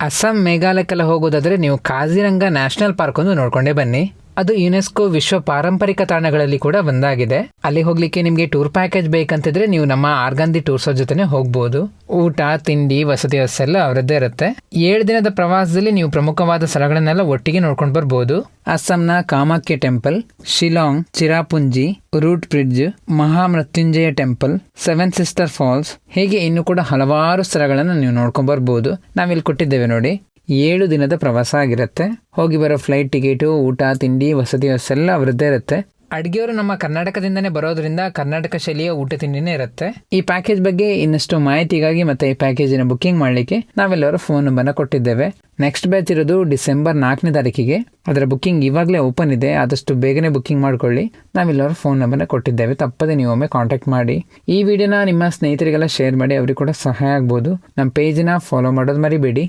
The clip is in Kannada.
ಅಸ್ಸಾಂ ಮೇಘಾಲಯಕ್ಕೆಲ್ಲ ಹೋಗೋದಾದರೆ ನೀವು ಕಾಜಿರಂಗ ನ್ಯಾಷನಲ್ ಪಾರ್ಕ್ ಒಂದು ನೋಡ್ಕೊಂಡೇ ಬನ್ನಿ. ಅದು ಯುನೆಸ್ಕೋ ವಿಶ್ವ ಪಾರಂಪರಿಕ ತಾಣಗಳಲ್ಲಿ ಕೂಡ ಒಂದಾಗಿದೆ. ಅಲ್ಲಿ ಹೋಗ್ಲಿಕ್ಕೆ ನಿಮಗೆ ಟೂರ್ ಪ್ಯಾಕೇಜ್ ಬೇಕಂತಿದ್ರೆ ನೀವು ನಮ್ಮ ಆರ್ಗಂದಿ ಟೂರ್ಸ್ ಜೊತೆನೆ ಹೋಗ್ಬೋದು. ಊಟ, ತಿಂಡಿ, ವಸತಿ ವ್ಯವಸ್ಥೆ ಎಲ್ಲ ಅವರದ್ದೇ ಇರುತ್ತೆ. 7 ದಿನದ ಪ್ರವಾಸದಲ್ಲಿ ನೀವು ಪ್ರಮುಖವಾದ ಸ್ಥಳಗಳನ್ನೆಲ್ಲ ಒಟ್ಟಿಗೆ ನೋಡ್ಕೊಂಡು ಬರ್ಬೋದು. ಅಸ್ಸಾಂನ Kamakhya temple, Shillong, Cherrapunji, root bridge, Mahamrityunjaya temple, 7 sister falls, ಹೇಗೆ ಇನ್ನು ಕೂಡ ಹಲವಾರು ಸ್ಥಳಗಳನ್ನು ನೀವು ನೋಡ್ಕೊಂಡ್ ಬರ್ಬೋದು. ನಾವಿಲ್ಲಿ ಕೊಟ್ಟಿದ್ದೇವೆ ನೋಡಿ. 7 ದಿನದ ಪ್ರವಾಸ ಆಗಿರುತ್ತೆ. ಹೋಗಿ ಬರೋ ಫ್ಲೈಟ್ ಟಿಕೆಟು, ಊಟ, ತಿಂಡಿ, ವಸತಿ ವ್ಯವಸ್ಥೆ ಎಲ್ಲ ಅವರದ್ದೇ ಇರುತ್ತೆ. ಅಡುಗೆಯವರು ನಮ್ಮ ಕರ್ನಾಟಕದಿಂದನೇ ಬರೋದ್ರಿಂದ ಕರ್ನಾಟಕ ಶೈಲಿಯ ಊಟ ತಿಂಡಿನೇ ಇರುತ್ತೆ. ಈ ಪ್ಯಾಕೇಜ್ ಬಗ್ಗೆ ಇನ್ನಷ್ಟು ಮಾಹಿತಿಗಾಗಿ ಮತ್ತೆ ಈ ಪ್ಯಾಕೇಜಿನ ಬುಕ್ಕಿಂಗ್ ಮಾಡಲಿಕ್ಕೆ ನಾವೆಲ್ಲರೂ ಫೋನ್ ನಂಬರ್ನ ಕೊಟ್ಟಿದ್ದೇವೆ. ನೆಕ್ಸ್ಟ್ ಬ್ಯಾಚ್ ಇರೋದು ಡಿಸೆಂಬರ್ 4ನೇ ತಾರೀಕಿಗೆ. ಅದರ ಬುಕ್ಕಿಂಗ್ ಇವಾಗಲೇ ಓಪನ್ ಇದೆ. ಆದಷ್ಟು ಬೇಗನೆ ಬುಕ್ಕಿಂಗ್ ಮಾಡ್ಕೊಳ್ಳಿ. ನಾವೆಲ್ಲರೂ ಫೋನ್ ನಂಬರ್ನ ಕೊಟ್ಟಿದ್ದೇವೆ. ತಪ್ಪದೆ ನೀವು ಒಮ್ಮೆ ಕಾಂಟ್ಯಾಕ್ಟ್ ಮಾಡಿ. ಈ ವಿಡಿಯೋನ ನಿಮ್ಮ ಸ್ನೇಹಿತರಿಗೆಲ್ಲ ಶೇರ್ ಮಾಡಿ, ಅವ್ರಿಗೆ ಕೂಡ ಸಹಾಯ ಆಗ್ಬೋದು. ನಮ್ಮ ಪೇಜ್ನ ಫಾಲೋ ಮಾಡೋದು ಮರಿಬೇಡಿ.